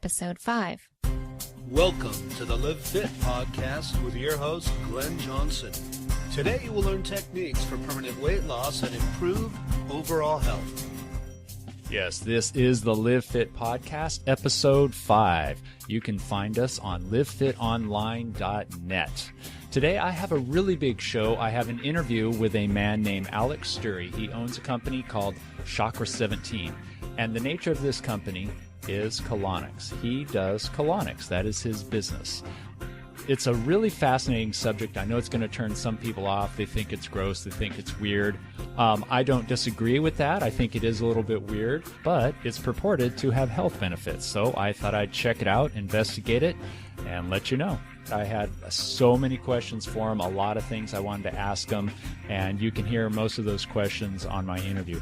episode 5. Welcome to the Live Fit podcast with your host, Glenn Johnson. Today you will learn techniques for permanent weight loss and improved overall health. Yes, this is the Live Fit podcast, episode 5. You can find us on livefitonline.net. Today I have a really big show. I have an interview with a man named Alec Steury. He owns a company called Chakra 17, and the nature of this company is Colonics. He does Colonics. That is his business. It's a really fascinating subject. I know it's going to turn some people off. They think it's gross. They think it's weird. I don't disagree with that. I think it is a little bit weird, but it's purported to have health benefits. So I thought I'd check it out, investigate it, and let you know. I had so many questions for him, a lot of things I wanted to ask him, and you can hear most of those questions on my interview.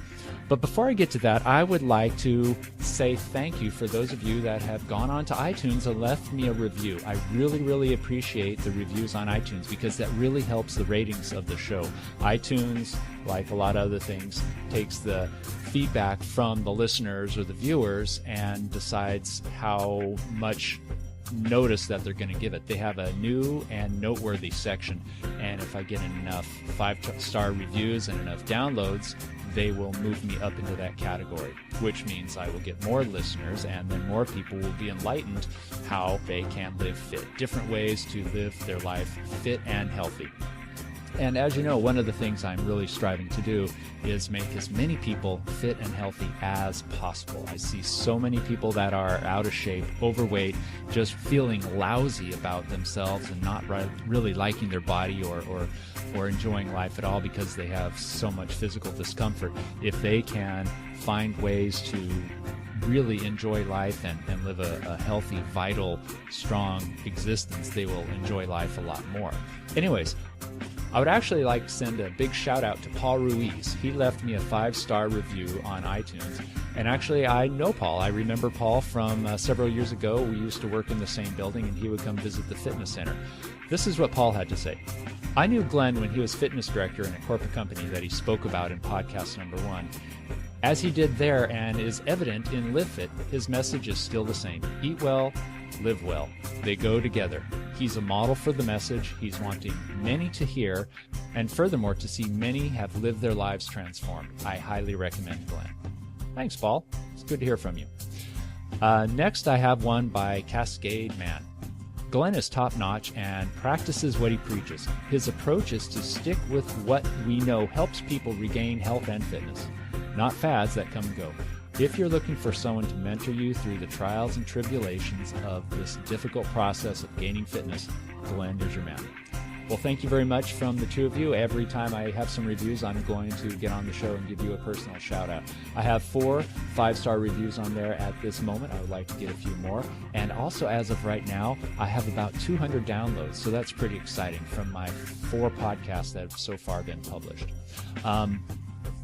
But before I get to that, I would like to say thank you for those of you that have gone on to iTunes and left me a review. I really, really appreciate the reviews on iTunes because that really helps the ratings of the show. iTunes, like a lot of other things, takes the feedback from the listeners or the viewers and decides how much notice that they're going to give it. They have a new and noteworthy section, and if I get enough 5-star reviews and enough downloads, they will move me up into that category, which means I will get more listeners, and then more people will be enlightened how they can live fit, different ways to live their life fit and healthy. And as you know, one of the things I'm really striving to do is make as many people fit and healthy as possible. I see so many people that are out of shape, overweight, just feeling lousy about themselves and not really liking their body or enjoying life at all because they have so much physical discomfort. If they can find ways to really enjoy life and live a healthy, vital, strong existence, they will enjoy life a lot more. Anyways, I would actually like to send a big shout out to Paul Ruiz. He left me a 5-star review on iTunes. And actually, I know Paul. I remember Paul from several years ago. We used to work in the same building, and he would come visit the fitness center. This is what Paul had to say. I knew Glenn when he was fitness director in a corporate company that he spoke about in podcast number 1. As he did there and is evident in Live Fit, his message is still the same. Eat well, live well. They go together. He's a model for the message he's wanting many to hear, and furthermore, to see many have lived their lives transformed. I highly recommend Glenn. Thanks, Paul. It's good to hear from you. Next, I have one by Cascade Man. Glenn is top-notch and practices what he preaches. His approach is to stick with what we know helps people regain health and fitness, not fads that come and go. If you're looking for someone to mentor you through the trials and tribulations of this difficult process of gaining fitness, Glenn is your man. Well, thank you very much from the two of you. Every time I have some reviews, I'm going to get on the show and give you a personal shout out. I have 4 5-star reviews on there at this moment. I would like to get a few more. And also, as of right now, I have about 200 downloads. So that's pretty exciting from my 4 podcasts that have so far been published.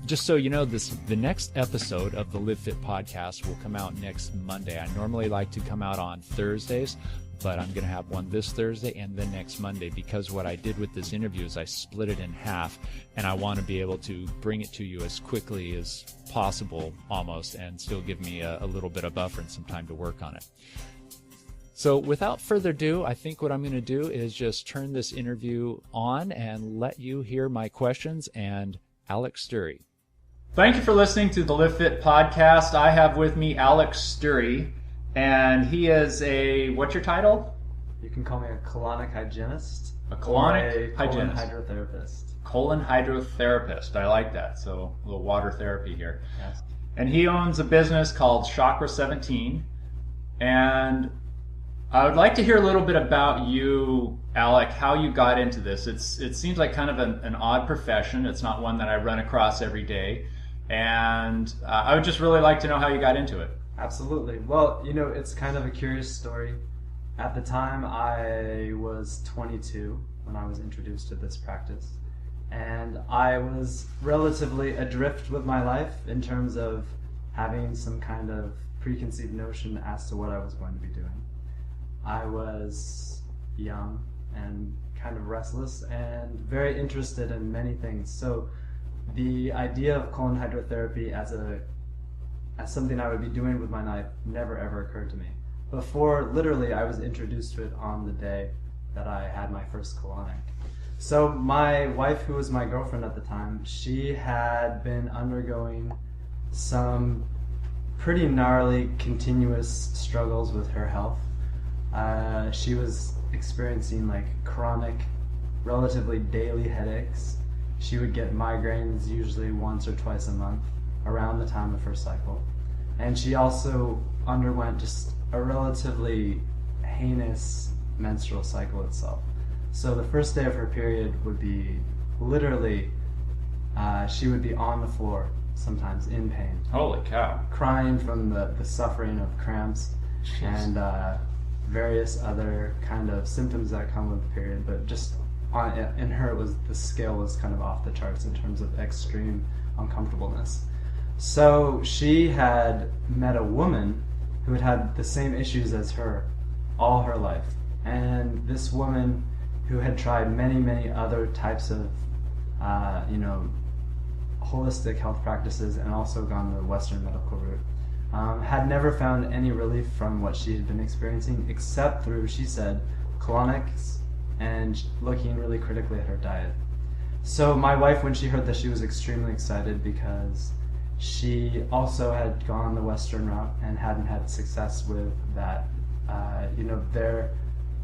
Just so you know, the next episode of the Live Fit podcast will come out next Monday. I normally like to come out on Thursdays, but I'm going to have one this Thursday and then next Monday, because what I did with this interview is I split it in half, and I want to be able to bring it to you as quickly as possible almost, and still give me a little bit of buffer and some time to work on it. So without further ado, I think what I'm going to do is just turn this interview on and let you hear my questions and Alec Steury. Thank you for listening to the Live Fit podcast. I have with me Alec Steury, and he is what's your title? You can call me a colonic hygienist. A colonic hygienist. hygienist. Colon hydrotherapist. Colon hydrotherapist. I like that. So a little water therapy here. Yes. And he owns a business called Chakra 17. And I would like to hear a little bit about you, Alec, how you got into this. It seems like kind of an odd profession. It's not one that I run across every day. And I would just really like to know how you got into it. Absolutely. Well, it's kind of a curious story. At the time, I was 22 when I was introduced to this practice. And I was relatively adrift with my life in terms of having some kind of preconceived notion as to what I was going to be doing. I was young and kind of restless and very interested in many things. So the idea of colon hydrotherapy as something I would be doing with my life never ever occurred to me. before, literally, I was introduced to it on the day that I had my first colonic. So my wife, who was my girlfriend at the time, she had been undergoing some pretty gnarly, continuous struggles with her health. She was experiencing like chronic, relatively daily headaches. She would get migraines usually once or twice a month around the time of her cycle. And she also underwent just a relatively heinous menstrual cycle itself. So the first day of her period would be literally, she would be on the floor, sometimes in pain. Holy cow. Crying from the suffering of cramps. Jeez. And various other kind of symptoms that come with the period, but just in her, the scale was kind of off the charts in terms of extreme uncomfortableness. So she had met a woman who had had the same issues as her all her life. And this woman, who had tried many, many other types of, holistic health practices and also gone the Western medical route, had never found any relief from what she had been experiencing except through, she said, colonics and looking really critically at her diet. So my wife, when she heard this, she was extremely excited because she also had gone the Western route and hadn't had success with that. Their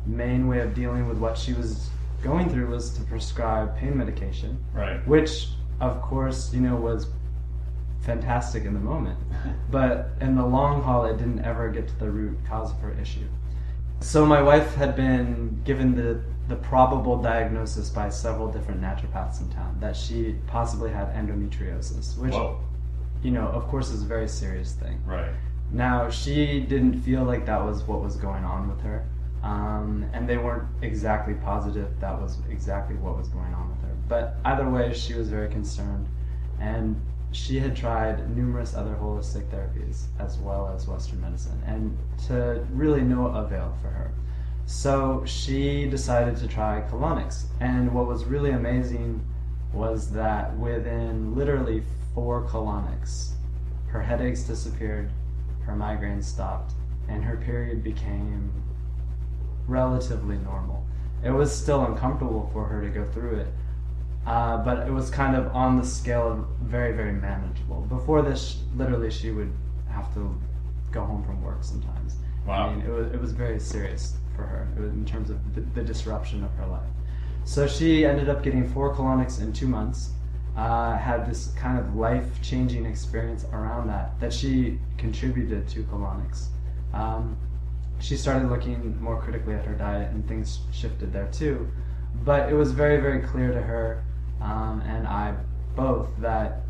main way of dealing with what she was going through was to prescribe pain medication, right? Which, of course, was fantastic in the moment, but in the long haul, it didn't ever get to the root cause of her issue. So my wife had been given the probable diagnosis by several different naturopaths in town that she possibly had endometriosis, which, Whoa. Of course, is a very serious thing. Right. Now, she didn't feel like that was what was going on with her, and they weren't exactly positive that was exactly what was going on with her. But either way, she was very concerned, and she had tried numerous other holistic therapies as well as Western medicine, and to really no avail for her. So she decided to try colonics, and what was really amazing was that within literally 4 colonics, her headaches disappeared, her migraines stopped, and her period became relatively normal. It was still uncomfortable for her to go through it, but it was kind of on the scale of very, very manageable. Before this, literally, she would have to go home from work sometimes. Wow. I mean, it was very serious for her in terms of the disruption of her life. So she ended up getting 4 colonics in 2 months, had this kind of life-changing experience around that she contributed to colonics. She started looking more critically at her diet, and things shifted there too. But it was very, very clear to her and I both that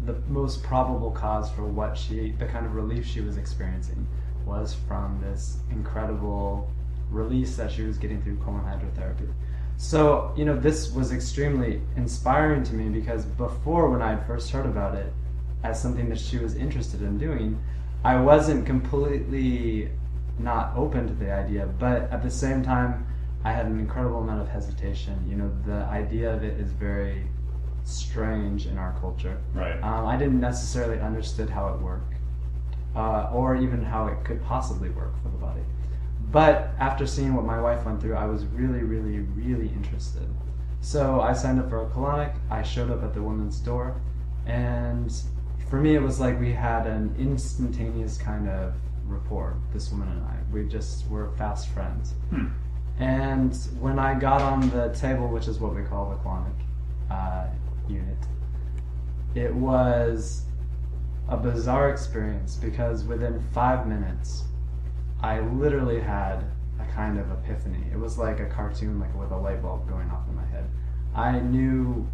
the most probable cause for the kind of relief she was experiencing was from this incredible release that she was getting through colon hydrotherapy. So, this was extremely inspiring to me because before, when I had first heard about it as something that she was interested in doing, I wasn't completely not open to the idea, but at the same time, I had an incredible amount of hesitation. The idea of it is very strange in our culture. Right. I didn't necessarily understand how it worked, or even how it could possibly work for the body. But after seeing what my wife went through, I was really, really, really interested. So I signed up for a colonic. I showed up at the woman's door, and for me, it was like we had an instantaneous kind of rapport, this woman and I. We just were fast friends. And when I got on the table, which is what we call the colonic unit, it was a bizarre experience because within 5 minutes, I literally had a kind of epiphany. It was like a cartoon, like with a light bulb going off in my head. I knew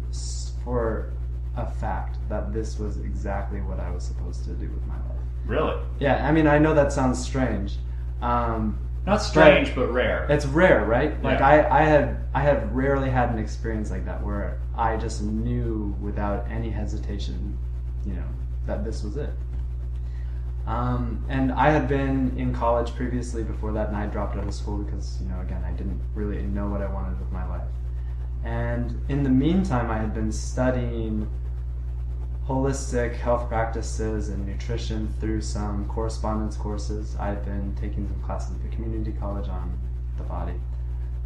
for a fact that this was exactly what I was supposed to do with my life. Really? Yeah, I mean, I know that sounds strange. Not strange, but rare. It's rare, right? Like Yeah. I have rarely had an experience like that where I just knew without any hesitation, that this was it. And I had been in college previously before that, and I dropped out of school because, again, I didn't really know what I wanted with my life. And in the meantime, I had been studying holistic health practices and nutrition through some correspondence courses. I've been taking some classes at the community college on the body,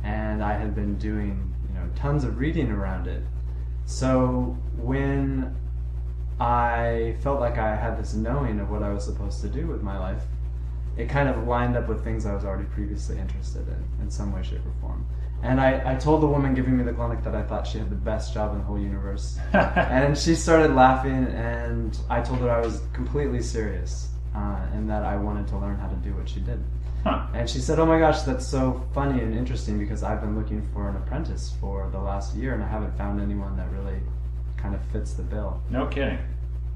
and I had been doing tons of reading around it. So when I felt like I had this knowing of what I was supposed to do with my life, it kind of lined up with things I was already previously interested in some way, shape, or form. And I told the woman giving me the Colonic that I thought she had the best job in the whole universe. And she started laughing, and I told her I was completely serious and that I wanted to learn how to do what she did. And she said, "Oh my gosh, that's so funny and interesting, because I've been looking for an apprentice for the last year and I haven't found anyone that really kind of fits the bill." No kidding.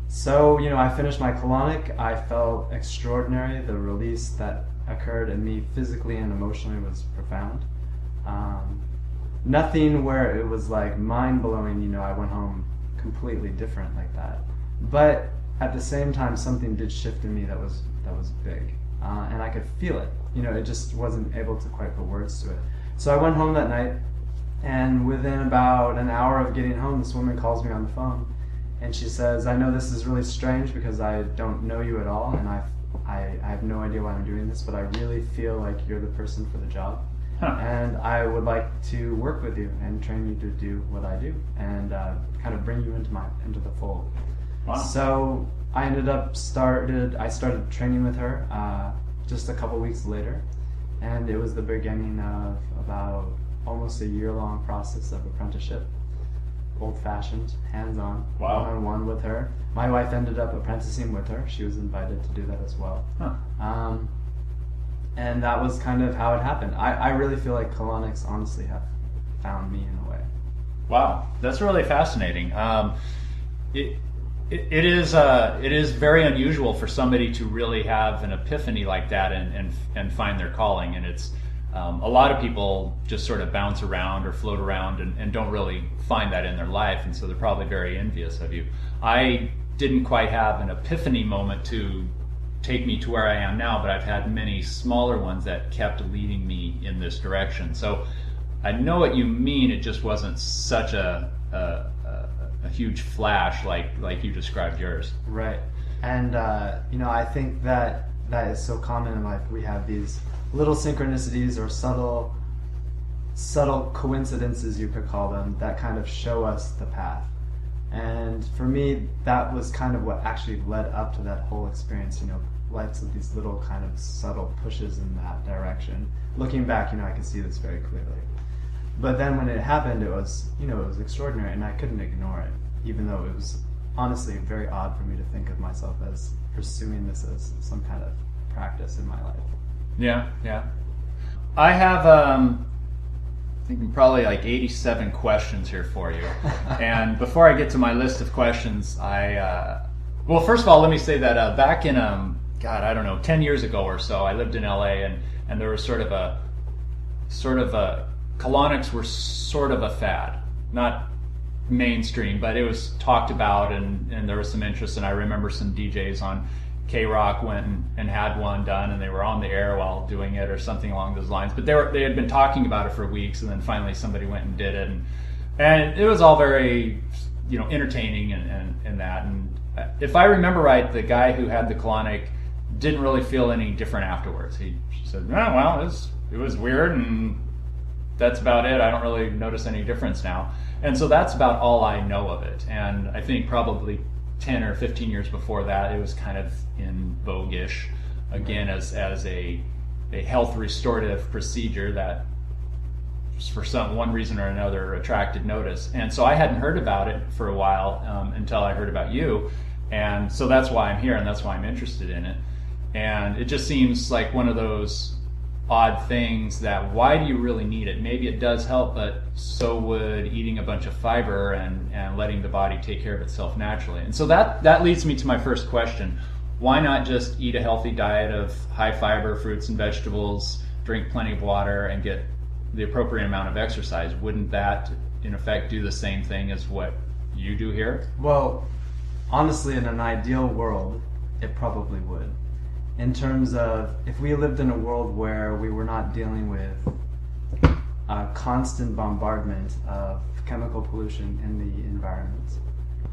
So, I finished my Colonic. I felt extraordinary. The release that occurred in me physically and emotionally was profound. Nothing where it was like mind-blowing, I went home completely different like that. But at the same time, something did shift in me that was big. And I could feel it. It just wasn't able to quite put words to it. So I went home that night, and within about an hour of getting home, this woman calls me on the phone, and she says, "I know this is really strange because I don't know you at all, and I have no idea why I'm doing this, but I really feel like you're the person for the job. And I would like to work with you and train you to do what I do, and kind of bring you into the fold." Wow. So I started training with her just a couple weeks later, and it was the beginning of about almost a year-long process of apprenticeship, old-fashioned, hands-on, Wow. one-on-one with her. My wife ended up apprenticing with her. She was invited to do that as well. And that was kind of how it happened. I really feel like Colonics honestly have found me in a way. Wow, that's really fascinating. It is very unusual for somebody to really have an epiphany like that and find their calling. And it's a lot of people just sort of bounce around or float around and don't really find that in their life, and so they're probably very envious of you. I didn't quite have an epiphany moment to take me to where I am now, but I've had many smaller ones that kept leading me in this direction. So I know what you mean. It just wasn't such a huge flash like you described yours. Right. And I think that is so common in life. We have these little synchronicities or subtle coincidences, you could call them, that kind of show us the path. And for me, that was kind of what actually led up to that whole experience. Life's of these little kind of subtle pushes in that direction. Looking back, I can see this very clearly. But then when it happened, it was extraordinary, and I couldn't ignore it, even though it was honestly very odd for me to think of myself as pursuing this as some kind of practice in my life. Yeah. I have, I think probably like 87 questions here for you. And before I get to my list of questions, well, first of all, let me say that back in, 10 years ago or so, I lived in LA, and there was sort of a colonics were sort of a fad, not mainstream, but it was talked about, and there was some interest. And I remember some DJs on K-Rock went and had one done, and they were on the air while doing it or something along those lines. But they had been talking about it for weeks, and then finally somebody went and did it, and it was all very entertaining and that. And if I remember right, the guy who had the Colonic didn't really feel any different afterwards. He said, "Oh, well, it was weird, and that's about it. I don't really notice any difference now." And so that's about all I know of it. And I think probably 10 or 15 years before that, it was kind of in vogue-ish, again, as a health restorative procedure that for one reason or another attracted notice. And so I hadn't heard about it for a while until I heard about you. And so that's why I'm here, and that's why I'm interested in it. And it just seems like one of those odd things that, why do you really need it? Maybe it does help, but so would eating a bunch of fiber and letting the body take care of itself naturally. And so that leads me to my first question. Why not just eat a healthy diet of high fiber fruits and vegetables, drink plenty of water, and get the appropriate amount of exercise? Wouldn't that, in effect, do the same thing as what you do here? Well, honestly, in an ideal world, it probably would. In terms of, if we lived in a world where we were not dealing with a constant bombardment of chemical pollution in the environment,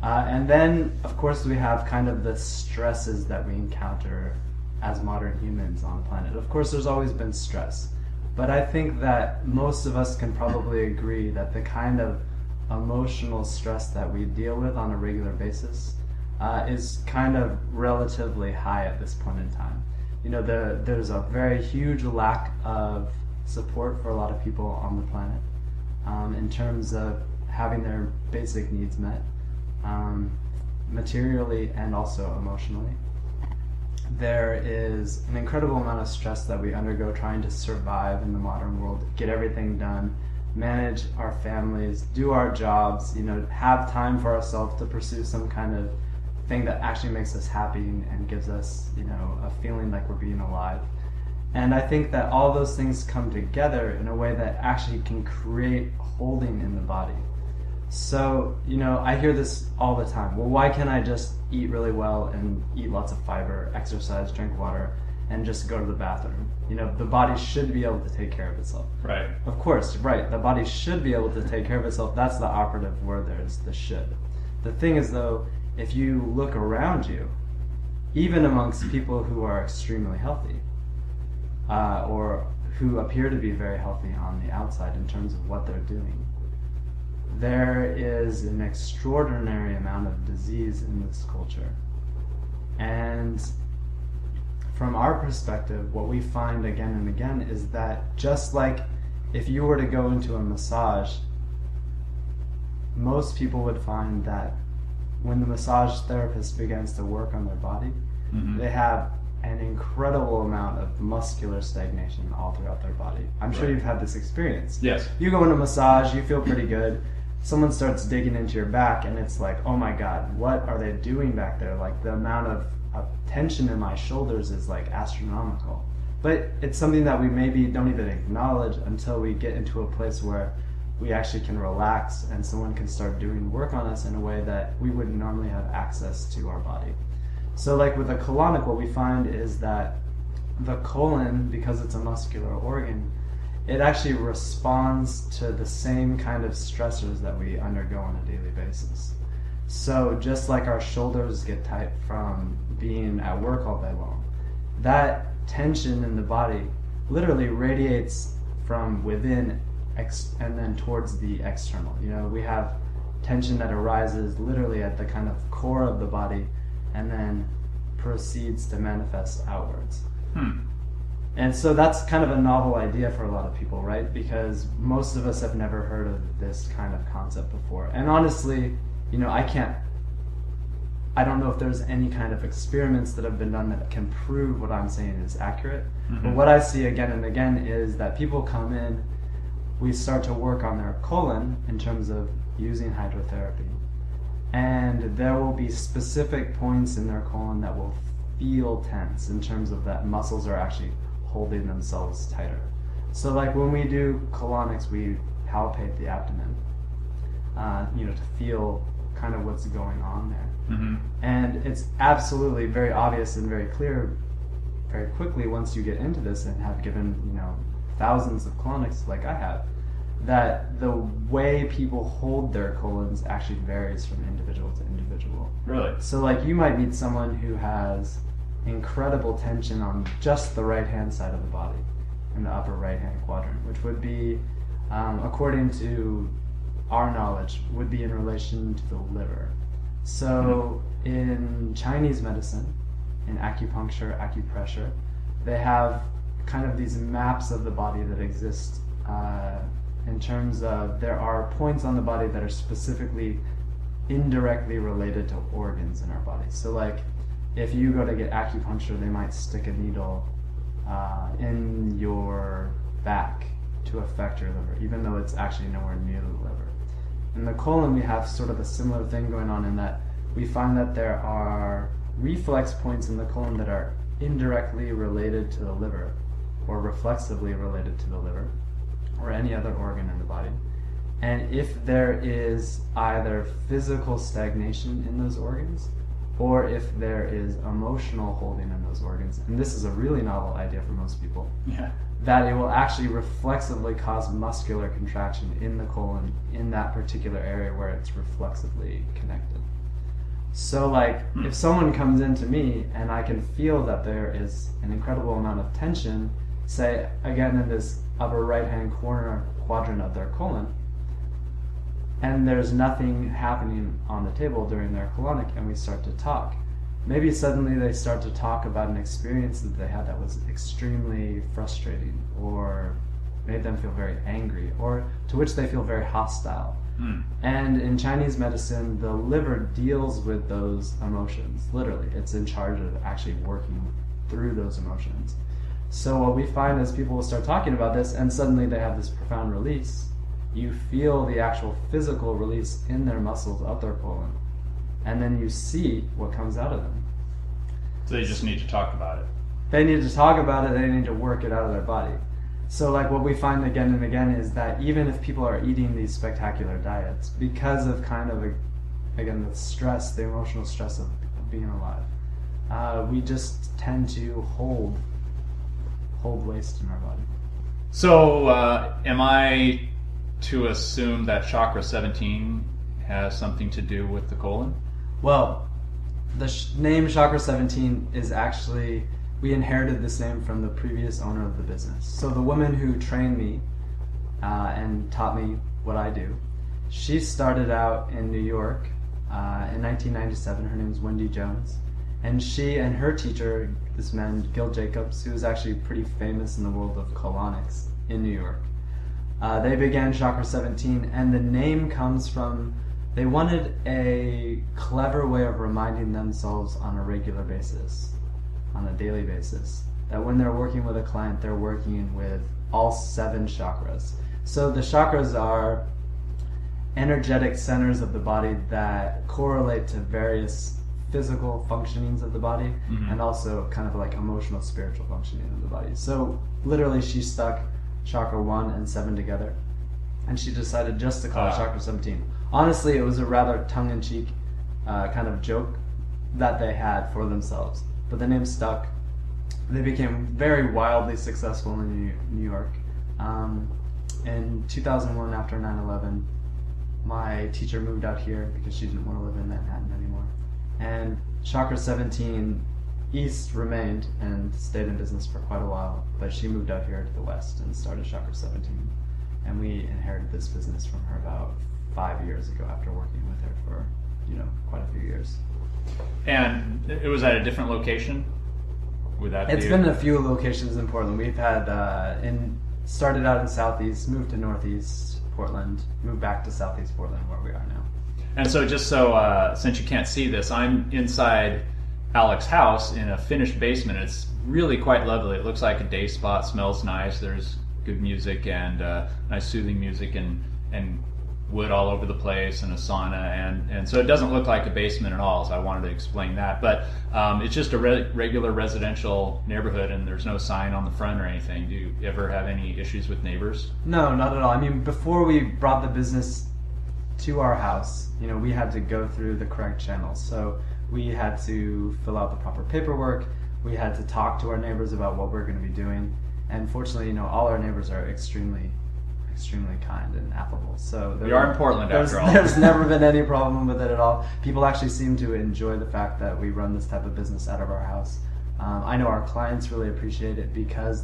And then, of course, we have kind of the stresses that we encounter as modern humans on the planet. Of course, there's always been stress, but I think that most of us can probably agree that the kind of emotional stress that we deal with on a regular basis is kind of relatively high at this point in time. You know, there's a very huge lack of support for a lot of people on the planet in terms of having their basic needs met, materially and also emotionally. There is an incredible amount of stress that we undergo trying to survive in the modern world, get everything done, manage our families, do our jobs, you know, have time for ourselves to pursue some kind of thing that actually makes us happy and gives us, you know, a feeling like we're being alive. And I think that all those things come together in a way that actually can create holding in the body. So, you know, I hear this all the time. Well, why can't I just eat really well and eat lots of fiber, exercise, drink water, and just go to the bathroom? You know, the body should be able to take care of itself. Right. Of course, right. The body should be able to take care of itself. That's the operative word there, is the should. The thing is, though, if you look around you, even amongst people who are extremely healthy, or who appear to be very healthy on the outside in terms of what they're doing, there is an extraordinary amount of disease in this culture. And from our perspective, what we find again and again is that just like if you were to go into a massage, most people would find that when the massage therapist begins to work on their body, they have an incredible amount of muscular stagnation all throughout their body. I'm sure you've had this experience. Yes. You go into massage, you feel pretty good. Someone starts digging into your back and it's like, oh my God, what are they doing back there? Like the amount of tension in my shoulders is like astronomical. But it's something that we maybe don't even acknowledge until we get into a place where we actually can relax and someone can start doing work on us in a way that we wouldn't normally have access to our body. So like with a colonic, what we find is that the colon, because it's a muscular organ, it actually responds to the same kind of stressors that we undergo on a daily basis. So just like our shoulders get tight from being at work all day long, that tension in the body literally radiates from within and then towards the external. You know, we have tension that arises literally at the kind of core of the body and then proceeds to manifest outwards. And so that's kind of a novel idea for a lot of people, right? Because most of us have never heard of this kind of concept before. And honestly, you know, I don't know if there's any kind of experiments that have been done that can prove what I'm saying is accurate. But what I see again and again is that people come in, we start to work on their colon in terms of using hydrotherapy. And there will be specific points in their colon that will feel tense in terms of that muscles are actually holding themselves tighter. So like when we do colonics, we palpate the abdomen, you know, to feel kind of what's going on there. And it's absolutely very obvious and very clear very quickly once you get into this and have given, you know, thousands of colonics like I have, that the way people hold their colons actually varies from individual to individual. Really? So like you might meet someone who has incredible tension on just the right hand side of the body in the upper right hand quadrant, which would be, according to our knowledge, would be in relation to the liver. So in Chinese medicine, in acupuncture, acupressure, they have kind of these maps of the body that exist in terms of there are points on the body that are specifically indirectly related to organs in our body. So like if you go to get acupuncture, they might stick a needle in your back to affect your liver, even though it's actually nowhere near the liver. In the colon, we have sort of a similar thing going on in that we find that there are reflex points in the colon that are indirectly related to the liver or reflexively related to the liver or any other organ in the body. And if there is either physical stagnation in those organs or if there is emotional holding in those organs, and this is a really novel idea for most people, that it will actually reflexively cause muscular contraction in the colon in that particular area where it's reflexively connected. So like if someone comes into me and I can feel that there is an incredible amount of tension, say again in this upper right hand corner quadrant of their colon, and there's nothing happening on the table during their colonic, and we start to talk, maybe suddenly they start to talk about an experience that they had that was extremely frustrating or made them feel very angry, or to which they feel very hostile. And in Chinese medicine, the liver deals with those emotions. Literally, it's in charge of actually working through those emotions. So what we find is people will start talking about this, and suddenly they have this profound release. You feel the actual physical release in their muscles of their colon, and then you see what comes out of them. So they just need to talk about it. They need to talk about it. They need to work it out of their body. So like what we find again and again is that even if people are eating these spectacular diets, because of kind of, again, the stress, the emotional stress of being alive, we just tend to hold waste in our body. So am I to assume that chakra 17 has something to do with the colon? Well, the name chakra 17 is actually, we inherited this name from the previous owner of the business. So the woman who trained me and taught me what I do, she started out in New York in 1997. Her name is Wendy Jones. And she and her teacher, this man, Gil Jacobs, who is actually pretty famous in the world of colonics in New York, they began Chakra 17, and the name comes from, they wanted a clever way of reminding themselves on a regular basis, on a daily basis, that when they're working with a client, they're working with all 7 chakras. So the chakras are energetic centers of the body that correlate to various physical functionings of the body, and also kind of like emotional, spiritual functioning of the body. So literally she stuck chakra 1 and 7 together, and she decided just to call it chakra 17. Honestly, it was a rather tongue-in-cheek kind of joke that they had for themselves, but the name stuck. They became very wildly successful in New York. In 2001, after 9/11, my teacher moved out here because she didn't want to live in Manhattan anymore. And Chakra 17 East remained and stayed in business for quite a while, but she moved out here to the West and started Chakra 17. And we inherited this business from her about 5 years ago after working with her for, quite a few years. And it was at a different location? Would that It's been a few locations in Portland. We've had, started out in Southeast, moved to Northeast Portland, moved back to Southeast Portland where we are now. And so just so, since you can't see this, I'm inside Alec's house in a finished basement. It's really quite lovely. It looks like a day spot, smells nice. There's good music and nice soothing music and wood all over the place and a sauna. And so it doesn't look like a basement at all, so I wanted to explain that. But it's just a regular residential neighborhood, and there's no sign on the front or anything. Do you ever have any issues with neighbors? No, not at all. I mean, before we brought the business to our house, we had to go through the correct channels. So we had to fill out the proper paperwork. We had to talk to our neighbors about what we're going to be doing. And fortunately, all our neighbors are extremely kind and affable. So We are in Portland after all. There's never been any problem with it at all. People actually seem to enjoy the fact that we run this type of business out of our house. I know our clients really appreciate it because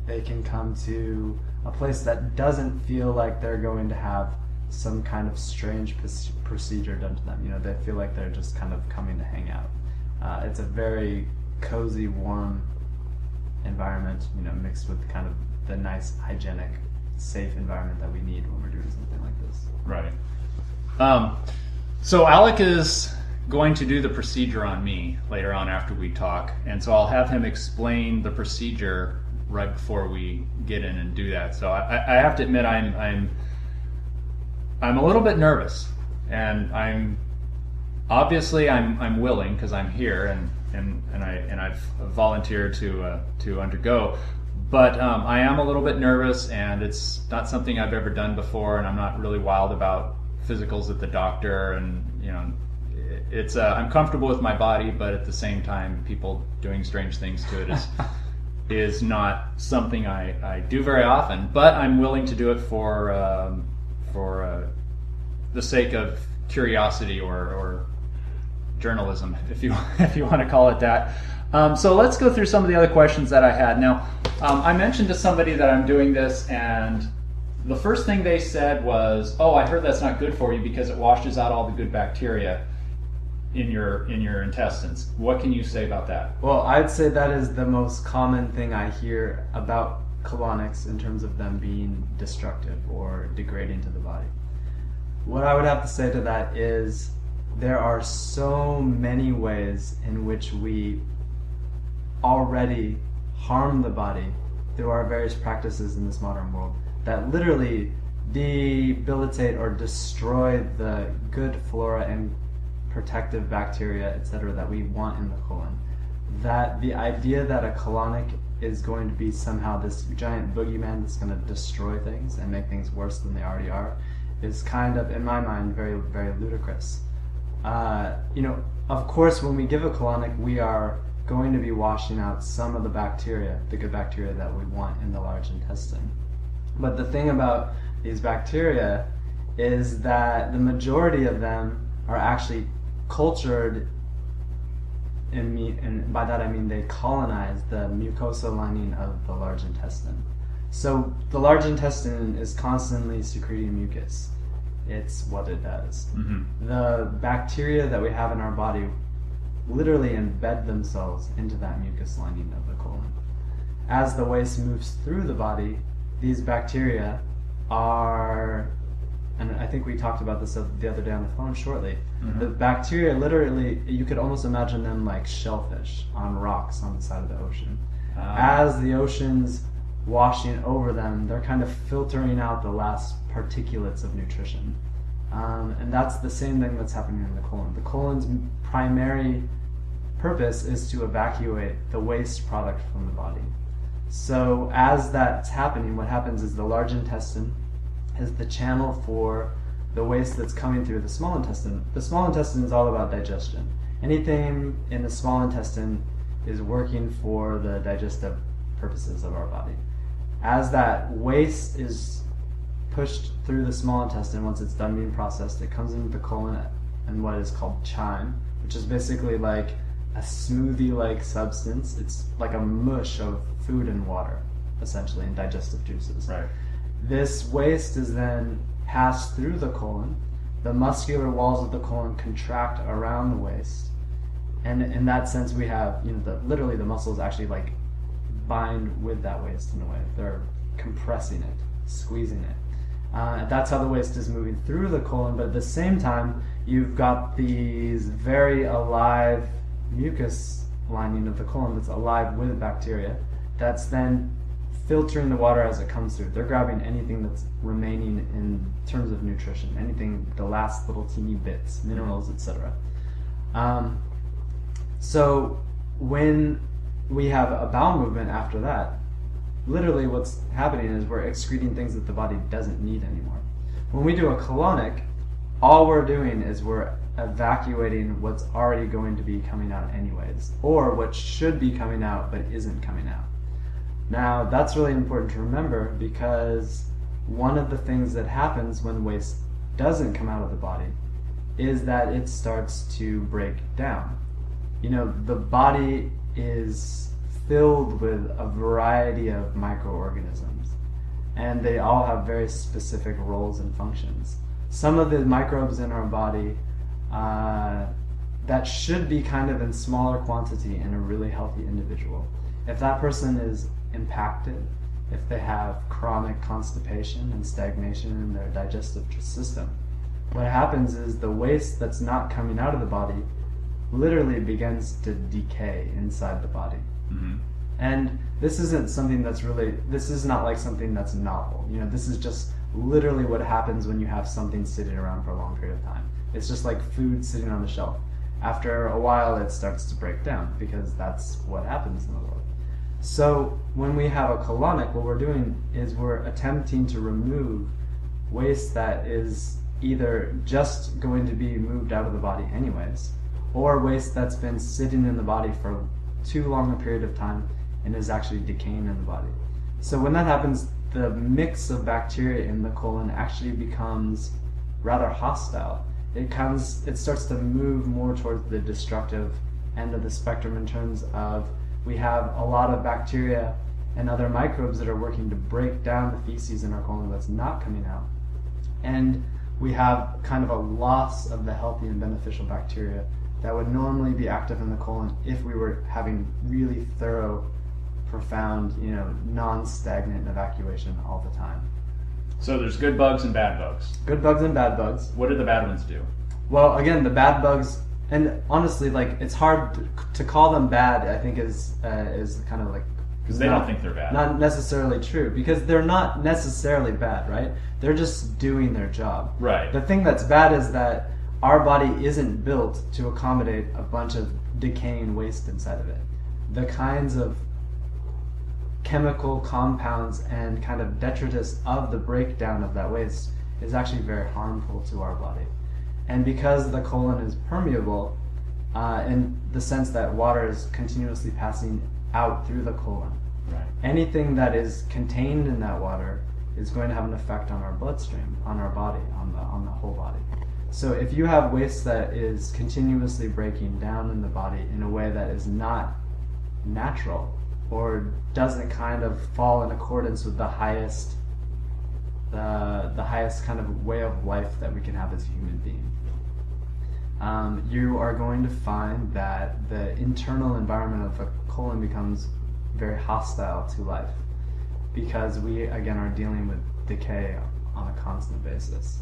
they can come to a place that doesn't feel like they're going to have some kind of strange procedure done to them. They feel like they're just kind of coming to hang out. It's a very cozy, warm environment, mixed with kind of the nice, hygienic, safe environment that we need when we're doing something like this. Right. So Alec is going to do the procedure on me later on after we talk, and so I'll have him explain the procedure right before we get in and do that. So I have to admit I'm a little bit nervous, and I'm willing because I'm here and I've volunteered to undergo. But I am a little bit nervous, and it's not something I've ever done before, and I'm not really wild about physicals at the doctor, and it's I'm comfortable with my body, but at the same time, people doing strange things to it is not something I do very often. But I'm willing to do it for the sake of curiosity or journalism, if you if you want to call it that. So let's go through some of the other questions that I had. Now, I mentioned to somebody that I'm doing this, and the first thing they said was, "Oh, I heard that's not good for you because it washes out all the good bacteria in your intestines." What can you say about that? Well, I'd say that is the most common thing I hear about colonics in terms of them being destructive or degrading to the body. What I would have to say to that is there are so many ways in which we already harm the body through our various practices in this modern world that literally debilitate or destroy the good flora and protective bacteria, etc., that we want in the colon. That the idea that a colonic is going to be somehow this giant boogeyman that's going to destroy things and make things worse than they already are is kind of, in my mind, very, very ludicrous. Of course, when we give a colonic, we are going to be washing out some of the bacteria, the good bacteria that we want in the large intestine. But the thing about these bacteria is that the majority of them are actually cultured in meat, and by that I mean they colonize the mucosa lining of the large intestine. So the large intestine is constantly secreting mucus. It's what it does. Mm-hmm. The bacteria that we have in our body literally embed themselves into that mucus lining of the colon. As the waste moves through the body, these bacteria are, and I think we talked about this the other day on the phone shortly, mm-hmm. The bacteria literally, you could almost imagine them like shellfish on rocks on the side of the ocean. As the ocean's washing over them, they're kind of filtering out the last particulates of nutrition. And that's the same thing that's happening in the colon. The colon's primary purpose is to evacuate the waste product from the body. So as that's happening, what happens is the large intestine is the channel for the waste that's coming through the small intestine. The small intestine is all about digestion. Anything in the small intestine is working for the digestive purposes of our body. As that waste is pushed through the small intestine, once it's done being processed, it comes into the colon and what is called chyme, which is basically like a smoothie-like substance. It's like a mush of food and water, essentially, and digestive juices. Right. This waste is then passed through the colon. The muscular walls of the colon contract around the waste, and in that sense, we have literally the muscles actually like bind with that waste in a way. They're compressing it, squeezing it. That's how the waste is moving through the colon. But at the same time, you've got these very alive mucus lining of the colon that's alive with bacteria. That's then filtering the water as it comes through. They're grabbing anything that's remaining in terms of nutrition, anything, the last little teeny bits, minerals, etc. So when we have a bowel movement after that, literally what's happening is we're excreting things that the body doesn't need anymore. When we do a colonic, all we're doing is we're evacuating what's already going to be coming out anyways, or what should be coming out but isn't coming out. Now, that's really important to remember, because one of the things that happens when waste doesn't come out of the body is that it starts to break down. The body is filled with a variety of microorganisms, and they all have very specific roles and functions. Some of the microbes in our body that should be kind of in smaller quantity in a really healthy individual. If that person is impacted, if they have chronic constipation and stagnation in their digestive system, what happens is the waste that's not coming out of the body literally begins to decay inside the body. Mm-hmm. And this isn't something that's this is not like something that's novel. This is just literally what happens when you have something sitting around for a long period of time. It's just like food sitting on the shelf. After a while, it starts to break down, because that's what happens in the world. So when we have a colonic, what we're doing is we're attempting to remove waste that is either just going to be moved out of the body anyways, or waste that's been sitting in the body for too long a period of time and is actually decaying in the body. So when that happens, the mix of bacteria in the colon actually becomes rather hostile. it starts to move more towards the destructive end of the spectrum in terms of we have a lot of bacteria and other microbes that are working to break down the feces in our colon that's not coming out. And we have kind of a loss of the healthy and beneficial bacteria that would normally be active in the colon if we were having really thorough, profound, non-stagnant evacuation all the time. So there's good bugs and bad bugs. Good bugs and bad bugs. What do the bad ones do? Well, again, the bad bugs, and honestly, it's hard to call them bad. I think is kind of like, because they don't think they're bad. Not necessarily true, because they're not necessarily bad, right? They're just doing their job. Right. The thing that's bad is that our body isn't built to accommodate a bunch of decaying waste inside of it. The kinds of chemical compounds and kind of detritus of the breakdown of that waste is actually very harmful to our body. And because the colon is permeable, in the sense that water is continuously passing out through the colon, right, anything that is contained in that water is going to have an effect on our bloodstream, on our body, on the whole body. So if you have waste that is continuously breaking down in the body in a way that is not natural, or doesn't kind of fall in accordance with the highest kind of way of life that we can have as a human being, you are going to find that the internal environment of the colon becomes very hostile to life, because we again are dealing with decay on a constant basis.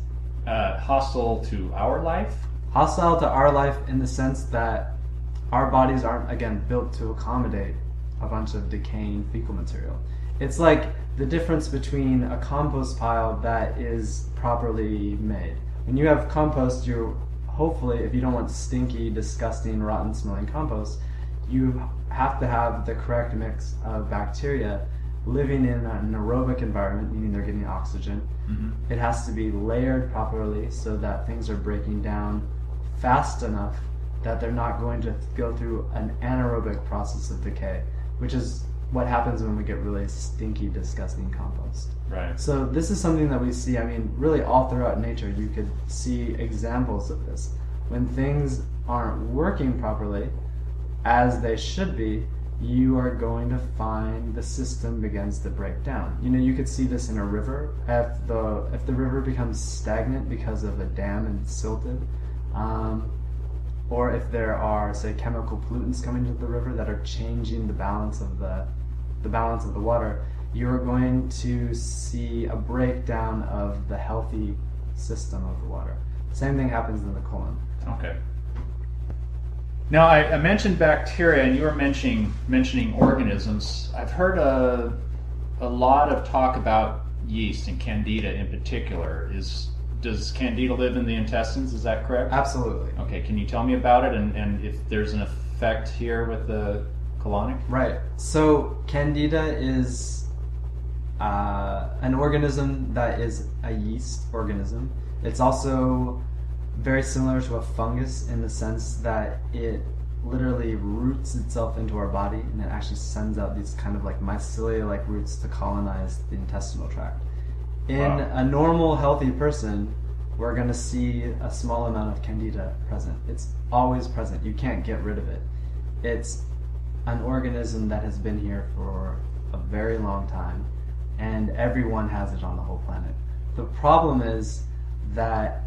Hostile to our life? Hostile to our life in the sense that our bodies aren't, again, built to accommodate a bunch of decaying fecal material. It's like the difference between a compost pile that is properly made. When you have compost, you hopefully, if you don't want stinky, disgusting, rotten smelling compost, you have to have the correct mix of bacteria living in an aerobic environment, meaning they're getting oxygen. Mm-hmm. It has to be layered properly so that things are breaking down fast enough that they're not going to go through an anaerobic process of decay, which is what happens when we get really stinky, disgusting compost. Right. So this is something that we see, really all throughout nature. You could see examples of this. When things aren't working properly, as they should be, you are going to find the system begins to break down. You could see this in a river. If the river becomes stagnant because of a dam and it's silted, or if there are, say, chemical pollutants coming into the river that are changing the balance of the water, you're going to see a breakdown of the healthy system of the water. Same thing happens in the colon. Okay. Now, I mentioned bacteria, and you were mentioning organisms. I've heard a lot of talk about yeast and Candida in particular. Does Candida live in the intestines? Is that correct? Absolutely. Okay, can you tell me about it and if there's an effect here with the colonic? Right. So Candida is an organism that is a yeast organism. It's also very similar to a fungus in the sense that it literally roots itself into our body, and it actually sends out these kind of like mycelia-like roots to colonize the intestinal tract. In a normal, healthy person, we're going to see a small amount of Candida present. It's always present. You can't get rid of it. It's an organism that has been here for a very long time, and everyone has it on the whole planet. The problem is that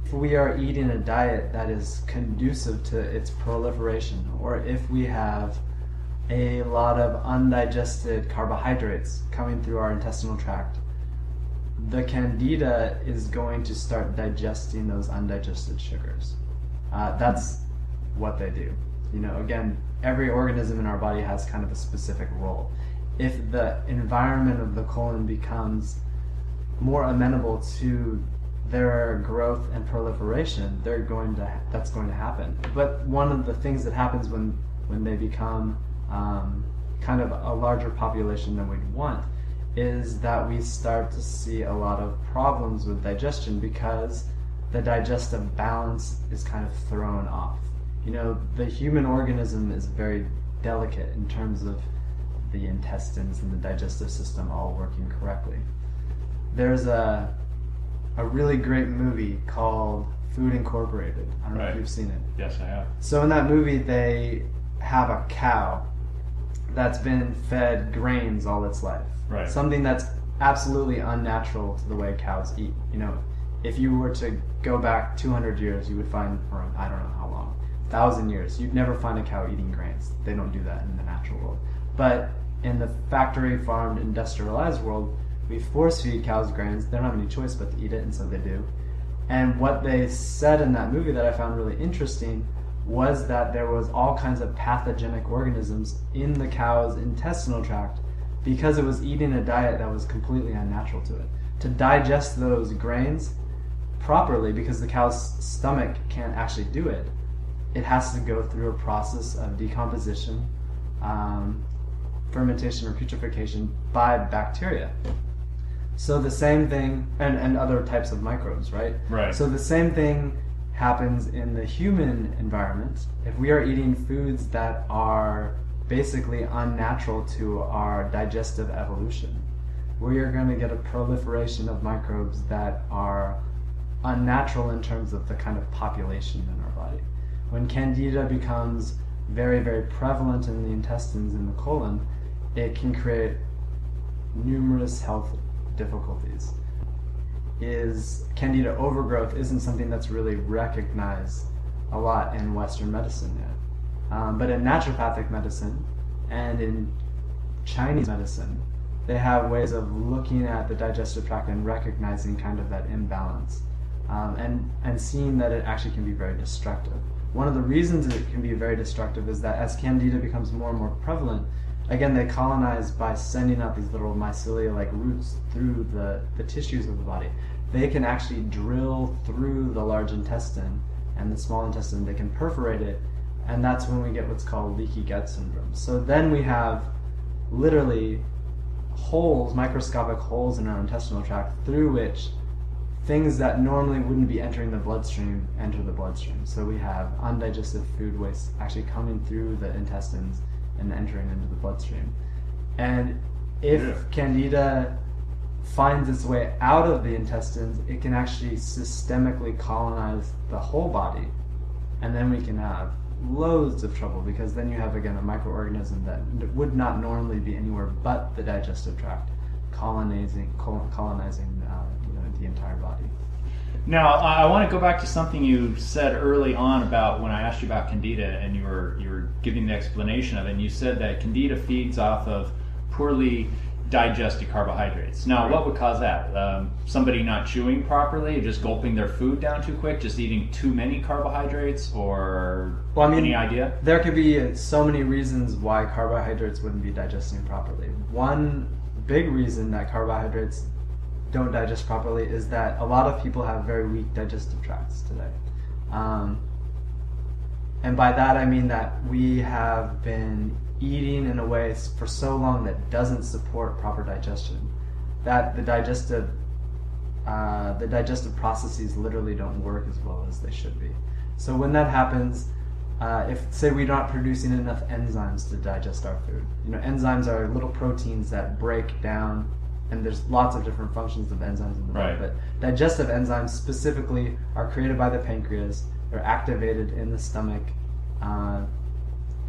if we are eating a diet that is conducive to its proliferation, or if we have a lot of undigested carbohydrates coming through our intestinal tract, the Candida is going to start digesting those undigested sugars. That's what they do. Again, every organism in our body has kind of a specific role. If the environment of the colon becomes more amenable to their growth and proliferation, that's going to happen. But one of the things that happens when they become kind of a larger population than we'd want is that we start to see a lot of problems with digestion, because the digestive balance is kind of thrown off. The human organism is very delicate in terms of the intestines and the digestive system all working correctly. There's a really great movie called Food Incorporated. I don't know if you've seen it. Yes, I have. So in that movie, they have a cow that's been fed grains all its life. Right. Something that's absolutely unnatural to the way cows eat. If you were to go back 200 years, you would find, or I don't know how long, 1,000 years, you'd never find a cow eating grains. They don't do that in the natural world. But in the factory farmed industrialized world, we force feed cows grains. They don't have any choice but to eat it, and so they do. And what they said in that movie that I found really interesting was that there was all kinds of pathogenic organisms in the cow's intestinal tract because it was eating a diet that was completely unnatural to it. To digest those grains properly, because the cow's stomach can't actually do it, it has to go through a process of decomposition, fermentation or putrefaction by bacteria. So the same thing, and other types of microbes, right? Right. So the same thing happens in the human environment. If we are eating foods that are basically unnatural to our digestive evolution, we are going to get a proliferation of microbes that are unnatural in terms of the kind of population in our body. When Candida becomes very, very prevalent in the intestines, in the colon, it can create numerous health difficulties. Candida overgrowth isn't something that's really recognized a lot in Western medicine yet. But in naturopathic medicine and in Chinese medicine, they have ways of looking at the digestive tract and recognizing kind of that imbalance, and seeing that it actually can be very destructive. One of the reasons it can be very destructive is that as Candida becomes more and more prevalent, again, they colonize by sending out these little mycelia-like roots through the tissues of the body. They can actually drill through the large intestine and the small intestine. They can perforate it, and that's when we get what's called leaky gut syndrome. So then we have literally holes, microscopic holes in our intestinal tract through which things that normally wouldn't be entering the bloodstream enter the bloodstream. So we have undigested food waste actually coming through the intestines and entering into the bloodstream. And if Candida finds its way out of the intestines, it can actually systemically colonize the whole body. And then we can have loads of trouble, because then you have, again, a microorganism that would not normally be anywhere but the digestive tract, colonizing the entire body. Now, I want to go back to something you said early on about when I asked you about Candida, and you were giving the explanation of it, and you said that Candida feeds off of poorly digested carbohydrates. Now, what would cause that? Somebody not chewing properly, just gulping their food down too quick, just eating too many carbohydrates, or any idea? There could be so many reasons why carbohydrates wouldn't be digesting properly. One big reason that carbohydrates don't digest properly is that a lot of people have very weak digestive tracts today. And by that I mean that we have been eating in a way for so long that doesn't support proper digestion, that the digestive processes literally don't work as well as they should be. So when that happens, if, say, we're not producing enough enzymes to digest our food. Enzymes are little proteins that break down, and there's lots of different functions of enzymes in the body, but digestive enzymes specifically are created by the pancreas. They're activated in the stomach,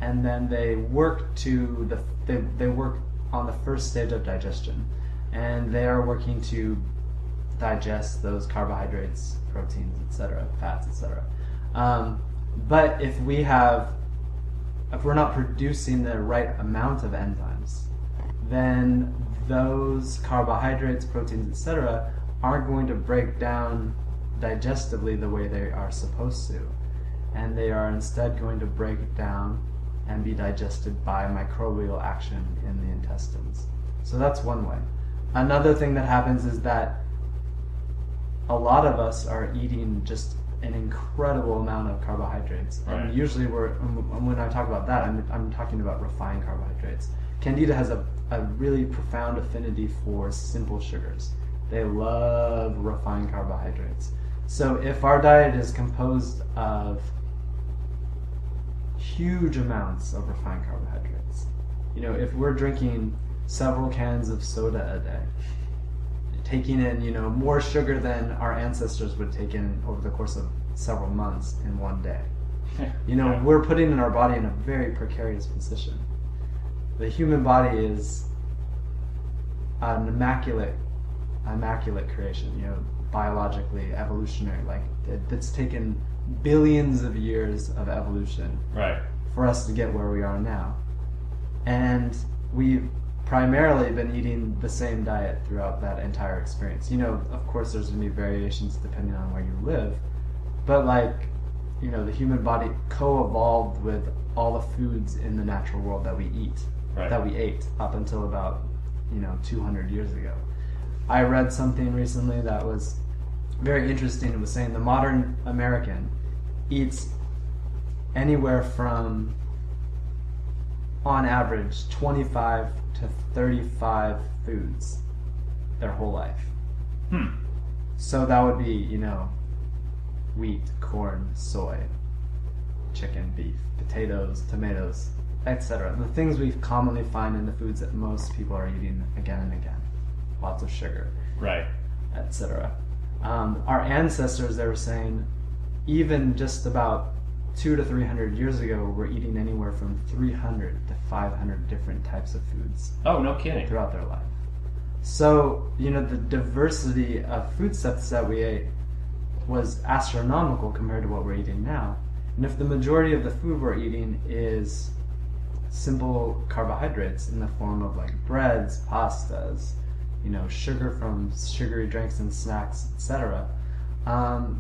and then they work they work on the first stage of digestion, and they are working to digest those carbohydrates, proteins, etc., fats, etc. But if we're not producing the right amount of enzymes, then those carbohydrates, proteins, etc., aren't going to break down digestively the way they are supposed to, and they are instead going to break down and be digested by microbial action in the intestines. So that's one way. Another thing that happens is that a lot of us are eating just an incredible amount of carbohydrates, and usually when I talk about that, I'm talking about refined carbohydrates. Candida has a really profound affinity for simple sugars. They love refined carbohydrates. So if our diet is composed of huge amounts of refined carbohydrates, if we're drinking several cans of soda a day, taking in more sugar than our ancestors would take in over the course of several months in one day. We're putting our body in a very precarious position. The human body is an immaculate creation, biologically, evolutionary. Like, it's taken billions of years of evolution for us to get where we are now. And we've primarily been eating the same diet throughout that entire experience. Of course there's going to be variations depending on where you live, but the human body co-evolved with all the foods in the natural world that we eat, that we ate up until about 200 years ago. I read something recently that was very interesting. It was saying the modern American eats anywhere from, on average, 25 to 35 foods their whole life. So that would be, wheat, corn, soy, chicken, beef, potatoes, tomatoes, etc. The things we commonly find in the foods that most people are eating again and again. Lots of sugar, etc. Our ancestors, they were saying, even just about 200 to 300 years ago, we're eating anywhere from 300 to 500 different types of foods. Oh, no kidding. Throughout their life. So, the diversity of foodstuffs that we ate was astronomical compared to what we're eating now. And if the majority of the food we're eating is simple carbohydrates in the form of breads, pastas, sugar from sugary drinks and snacks, etc.,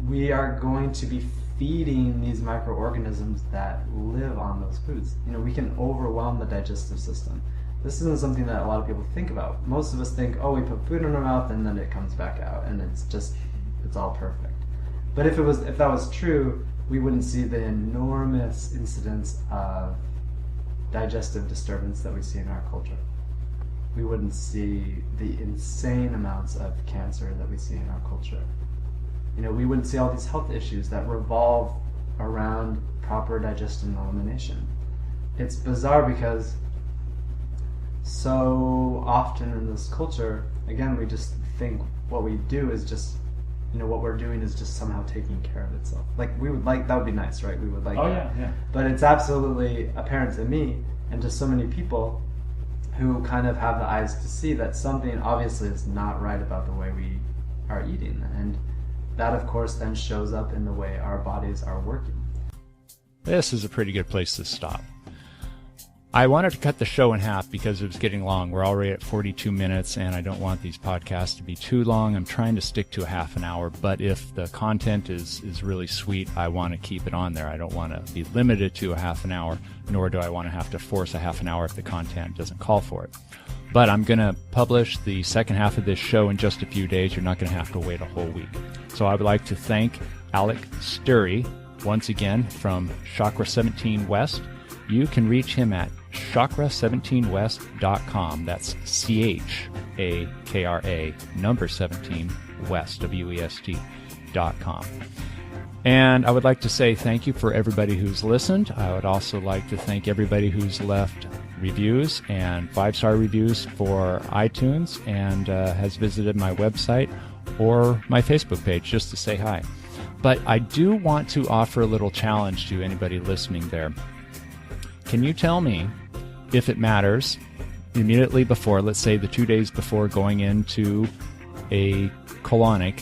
we are going to be feeding these microorganisms that live on those foods. We can overwhelm the digestive system. This isn't something that a lot of people think about. Most of us think, we put food in our mouth and then it comes back out and it's all perfect. But if that was true, we wouldn't see the enormous incidence of digestive disturbance that we see in our culture. We wouldn't see the insane amounts of cancer that we see in our culture. We wouldn't see all these health issues that revolve around proper digestion and elimination. It's bizarre because so often in this culture, again, we just think what we do is just, what we're doing is just somehow taking care of itself. That would be nice, right? We would like that. Yeah. But it's absolutely apparent to me and to so many people who kind of have the eyes to see that something obviously is not right about the way we are eating. And that, of course, then shows up in the way our bodies are working. This is a pretty good place to stop. I wanted to cut the show in half because it was getting long. We're already at 42 minutes, and I don't want these podcasts to be too long. I'm trying to stick to a half an hour, but if the content is really sweet, I want to keep it on there. I don't want to be limited to a half an hour, nor do I want to have to force a half an hour if the content doesn't call for it. But I'm going to publish the second half of this show in just a few days. You're not going to have to wait a whole week. So I would like to thank Alec Steury once again from Chakra 17 West. You can reach him at chakra17west.com. That's CHAKRA number 17 West, WEST.com. And I would like to say thank you for everybody who's listened. I would also like to thank everybody who's left reviews and 5-star reviews for iTunes and has visited my website or my Facebook page just to say hi. But I do want to offer a little challenge to anybody listening there. Can you tell me, if it matters, immediately before, let's say the 2 days before going into a colonic,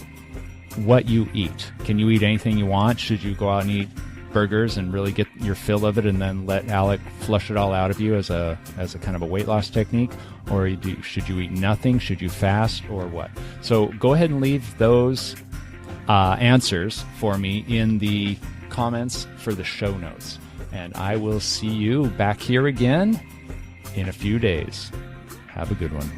what you eat? Can you eat anything you want? Should you go out and eat burgers and really get your fill of it and then let Alec flush it all out of you as a kind of a weight loss technique? Or should you eat nothing? Should you fast or what? So go ahead and leave those answers for me in the comments for the show notes. And I will see you back here again in a few days. Have a good one.